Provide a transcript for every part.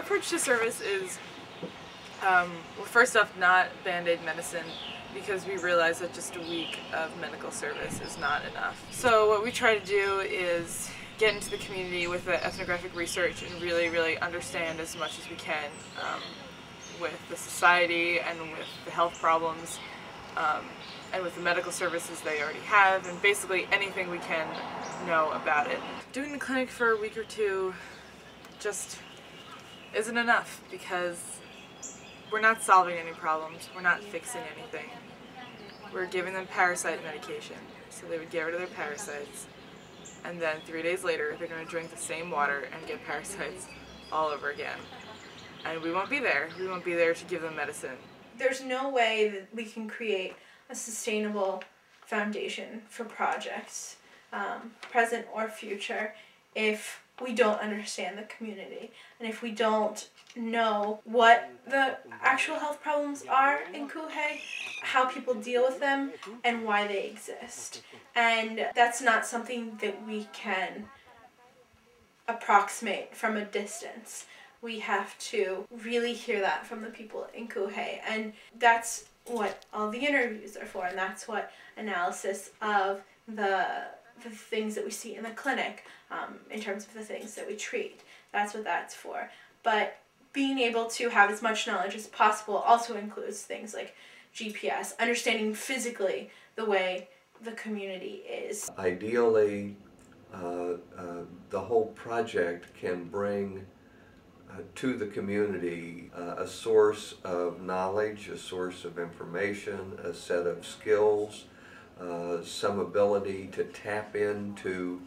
approach to service is, well, first off, not Band-Aid medicine, because we realize that just a week of medical service is not enough. So what we try to do is get into the community with the ethnographic research and really understand as much as we can with the society and with the health problems and with the medical services they already have, and basically anything we can know about it. Doing the clinic for a week or two just isn't enough, because we're not solving any problems, we're not fixing anything. We're giving them parasite medication, so they would get rid of their parasites, and then 3 days later they're going to drink the same water and get parasites all over again. And we won't be there. We won't be there to give them medicine. There's no way that we can create a sustainable foundation for projects, present or future, if we don't understand the community and if we don't know what the actual health problems are in Cuhay, how people deal with them, and why they exist. And that's not something that we can approximate from a distance. We have to really hear that from the people in Cuhay, and that's what all the interviews are for, and that's what analysis of the things that we see in the clinic, in terms of the things that we treat, that's what that's for. But being able to have as much knowledge as possible also includes things like GPS, understanding physically the way the community is. Ideally, the whole project can bring to the community a source of knowledge, a source of information, a set of skills, some ability to tap into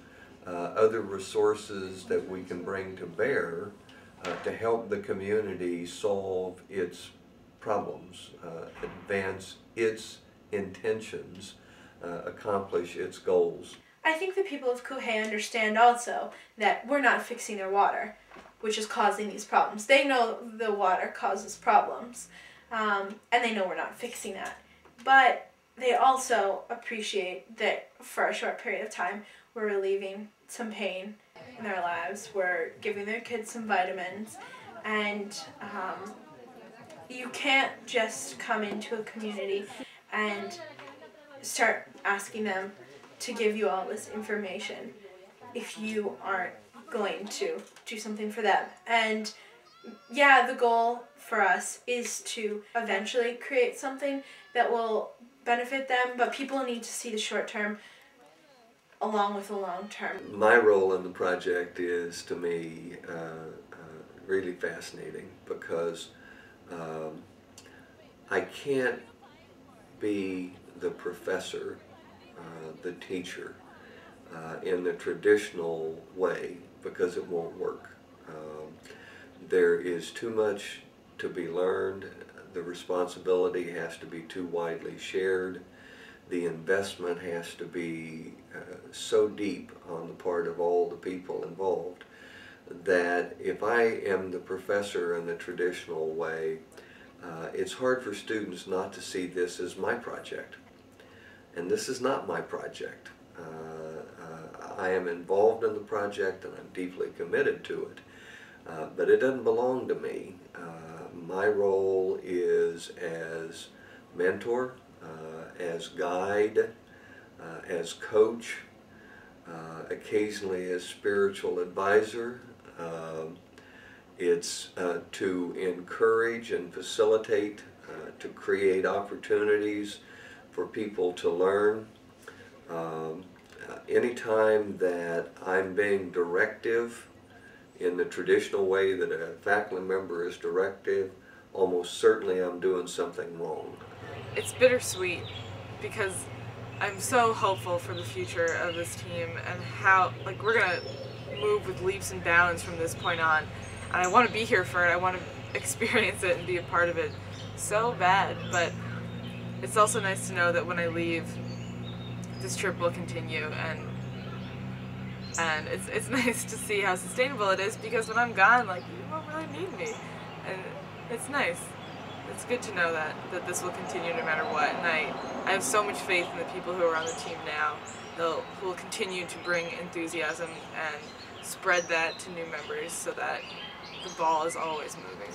other resources that we can bring to bear to help the community solve its problems, advance its intentions, accomplish its goals. I think the people of Cuhay understand also that we're not fixing their water, which is causing these problems. They know the water causes problems, and they know we're not fixing that. But they also appreciate that for a short period of time, we're relieving some pain in their lives, we're giving their kids some vitamins, and you can't just come into a community and start asking them to give you all this information if you aren't going to do something for them. And yeah, the goal for us is to eventually create something that will benefit them, but people need to see the short term along with the long term. My role in the project is, to me, really fascinating, because I can't be the professor, the teacher, in the traditional way, because it won't work. There is too much to be learned. The responsibility has to be too widely shared. The investment has to be so deep on the part of all the people involved that if I am the professor in the traditional way, it's hard for students not to see this as my project. And this is not my project. I am involved in the project and I'm deeply committed to it, but it doesn't belong to me. My role is as mentor, as guide, as coach, occasionally as spiritual advisor. It's to encourage and facilitate, to create opportunities for people to learn. Anytime that I'm being directive in the traditional way that a faculty member is directive, almost certainly I'm doing something wrong. It's bittersweet, because I'm so hopeful for the future of this team and how, like, we're gonna move with leaps and bounds from this point on. And I want to be here for it. I want to experience it and be a part of it so bad. But it's also nice to know that when I leave, this trip will continue, and it's nice to see how sustainable it is, because when I'm gone, like, you won't really need me, and it's nice. It's good to know that this will continue no matter what, and I have so much faith in the people who are on the team now. Who will continue to bring enthusiasm and spread that to new members, so that the ball is always moving.